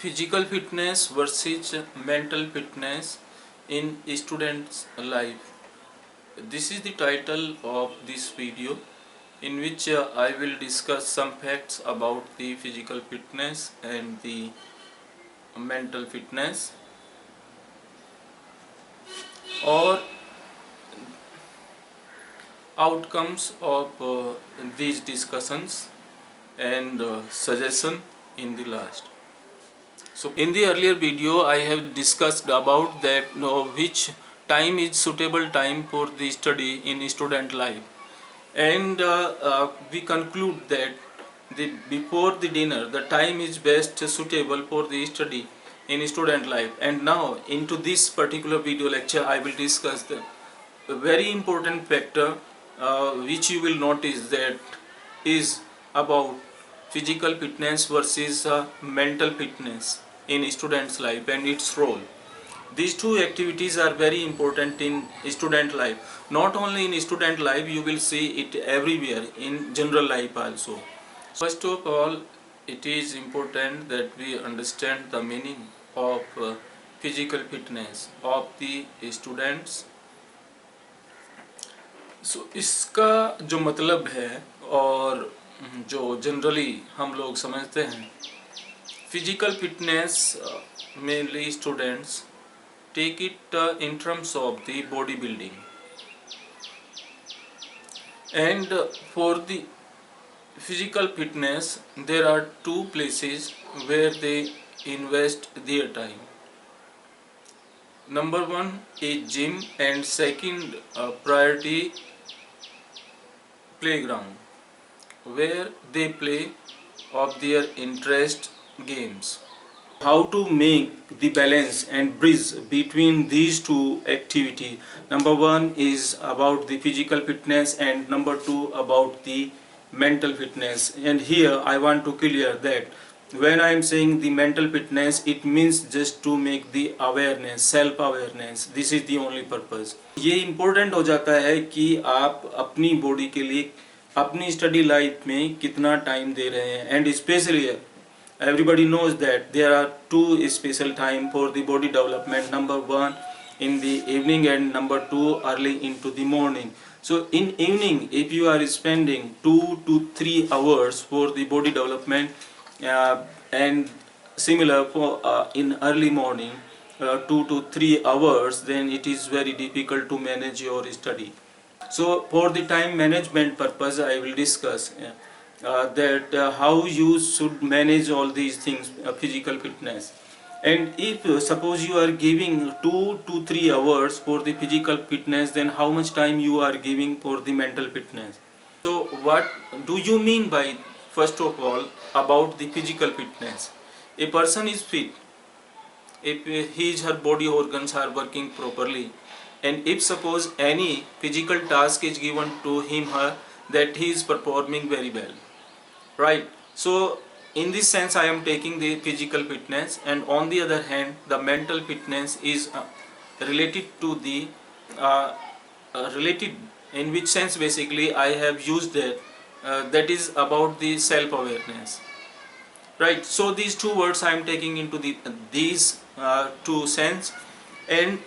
Physical fitness versus mental fitness in students' life. This is the title of this video, in which I will discuss some facts about the physical fitness and the mental fitness, or outcomes of these discussions and suggestion in the last. So in the earlier video I have discussed about that which time is suitable time for the study in student life, and we conclude that before the dinner the time is best suitable for the study in student life. And now into this particular video lecture I will discuss the very important factor which you will notice that is about physical fitness versus mental fitness in students life and its role. These two activities are very important in student life. Not only in student life, you will see it everywhere in general life also. First of all, it is important that we understand the meaning of physical fitness of the students. So इसका जो मतलब है और जो generally हम लोग समझते हैं, physical fitness mainly students take it in terms of the bodybuilding, and for the physical fitness there are two places where they invest their time. Number one is gym, and second priority playground, where they play of their interest games. How to make the balance and bridge between these two activities? Number one is about the physical fitness, and number two about the mental fitness. And here I want to clear that when I am saying the mental fitness, it means just to make the awareness, self awareness. This is the only purpose. ये important हो जाता है कि आप अपनी body के लिए अपनी स्टडी लाइफ में कितना टाइम दे रहे हैं. And specially everybody knows that there are two special time for the body development. Number one in the evening, and number two early into the morning. So in evening, if you are spending 2 to 3 hours for the body development, and similar for in early morning 2 to 3 hours, then it is very difficult to manage your study. So for the time management purpose I will discuss that how you should manage all these things, physical fitness. And if suppose you are giving 2 to 3 hours for the physical fitness, then how much time you are giving for the mental fitness? So what do you mean by, first of all, about the physical fitness? A person is fit if his her body organs are working properly, and if suppose any physical task is given to him her, that he is performing very well, right? So in this sense I am taking the physical fitness, and on the other hand the mental fitness is related to the related, in which sense basically I have used that that is about the self awareness, right? So these two words I am taking into these two sense, and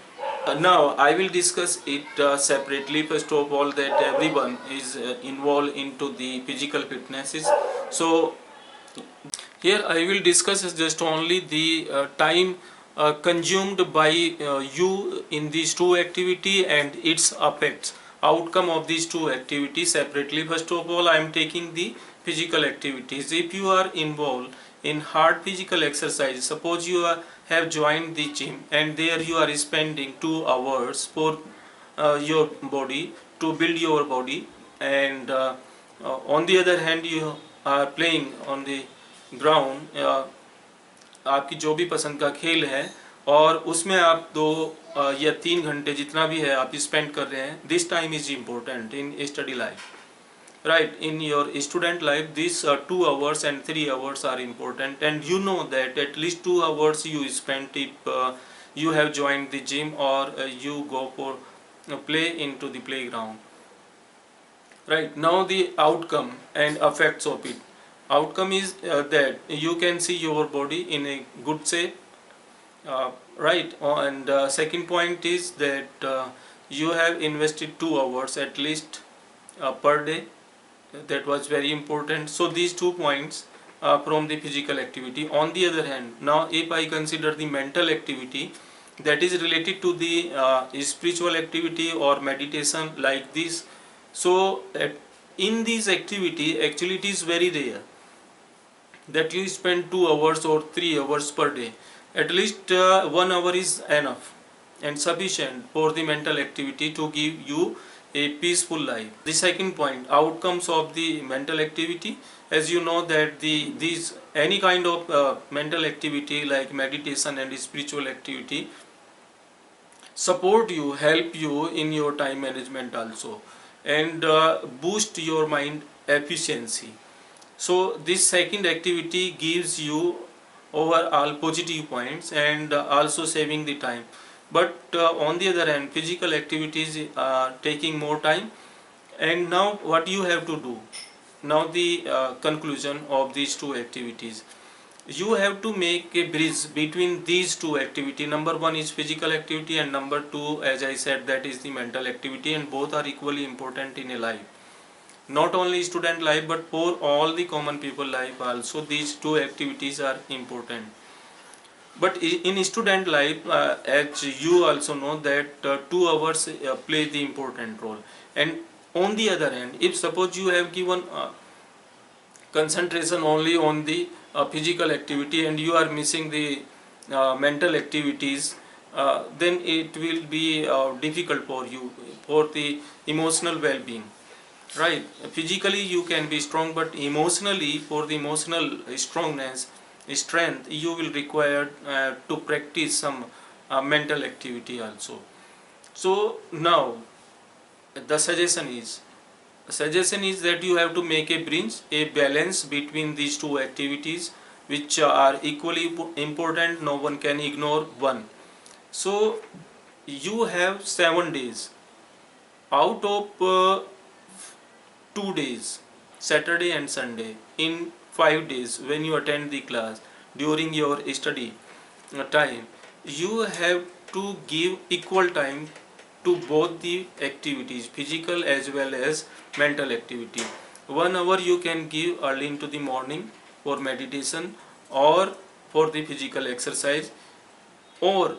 now I will discuss it separately. First of all, that everyone is involved into the physical fitnesses. So here I will discuss just only the time consumed by you in these two activity and its effects, outcome of these two activities separately. First of all, I am taking the physical activities. If you are involved in hard physical exercise, suppose you have joined the gym and there you are spending 2 hours for your body, to build your body, and on the other hand you are playing on the ground, आपकी जो भी पसंद का खेल है और उसमें आप 2 या 3 घंटे जितना भी है आप स्पेंड कर रहे हैं. This time is important in study life, right? In your student life, these 2 hours and 3 hours are important, and you know that at least 2 hours you spent if you have joined the gym or you go for play into the playground, right? Now the outcome and effects of it. Outcome is that you can see your body in a good shape, right? And second point is that you have invested 2 hours at least per day. That was very important. So these 2 points from the physical activity. On the other hand, now if I consider the mental activity that is related to the spiritual activity or meditation like this, so in this activity actually it is very rare that you spend 2 hours or 3 hours per day. At least 1 hour is enough and sufficient for the mental activity to give you a peaceful life. The second point, outcomes of the mental activity. As you know that these any kind of mental activity like meditation and spiritual activity support you, help you in your time management also, and boost your mind efficiency. So this second activity gives you overall positive points and also saving the time. But on the other hand, physical activities are taking more time. And now what you have to do? Now the conclusion of these 2 activities. You have to make a bridge between these 2 activities. Number 1 is physical activity and number 2, as I said, that is the mental activity, and both are equally important in a life. Not only student life but for all the common people life also, these 2 activities are important. But in student life, as you also know that 2 hours play the important role. And on the other hand, if suppose you have given concentration only on the physical activity and you are missing the mental activities, then it will be difficult for you for the emotional well-being, right? Physically you can be strong, but emotionally, for the emotional strongness, strength, you will require to practice some mental activity also. So now the suggestion is that you have to make a bridge, a balance between these 2 activities which are equally important. No one can ignore one. So you have 7 days. Out of 2 days, Saturday and Sunday, in 5 days when you attend the class during your study time, you have to give equal time to both the activities, physical as well as mental activity. 1 hour you can give early into the morning for meditation or for the physical exercise, or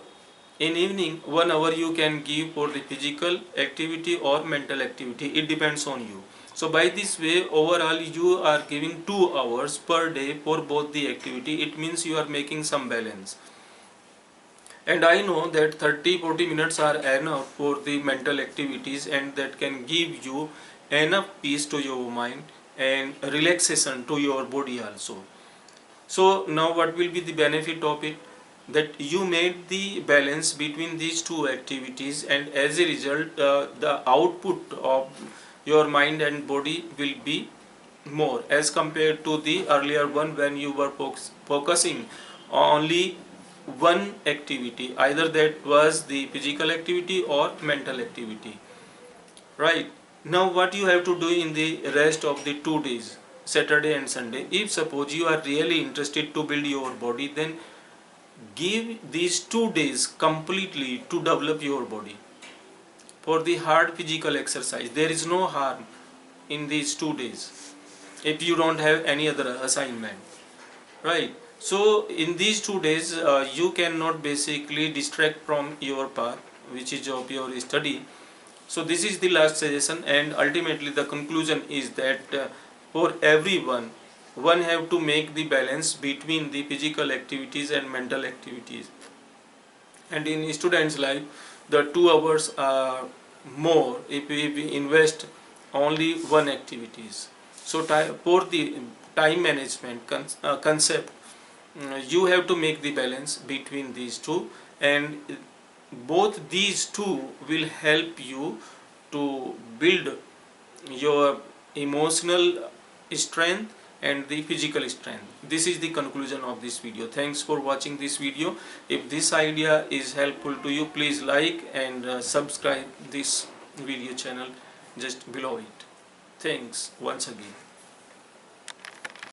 in evening 1 hour you can give for the physical activity or mental activity. It depends on you. So by this way, overall you are giving 2 hours per day for both the activity. It means you are making some balance. And I know that 30-40 minutes are enough for the mental activities, and that can give you enough peace to your mind and relaxation to your body also. So now what will be the benefit of it? That you made the balance between these 2 activities, and as a result the output of your mind and body will be more as compared to the earlier one when you were focusing only one activity, either that was the physical activity or mental activity, right? Now what you have to do in the rest of the 2 days, Saturday and Sunday, if suppose you are really interested to build your body, then give these 2 days completely to develop your body. For the hard physical exercise, there is no harm in these 2 days if you don't have any other assignment, right? So in these 2 days you cannot basically distract from your path, which is of your study. So this is the last suggestion, and ultimately the conclusion is that for everyone, one have to make the balance between the physical activities and mental activities. And in students life, the 2 hours are more if we invest only one activities. So for the time management concept, you have to make the balance between these 2, and both these 2 will help you to build your emotional strength and the physical strength. This is the conclusion of this video. Thanks for watching this video. If this idea is helpful to you, please like and subscribe this video channel just below it. Thanks once again.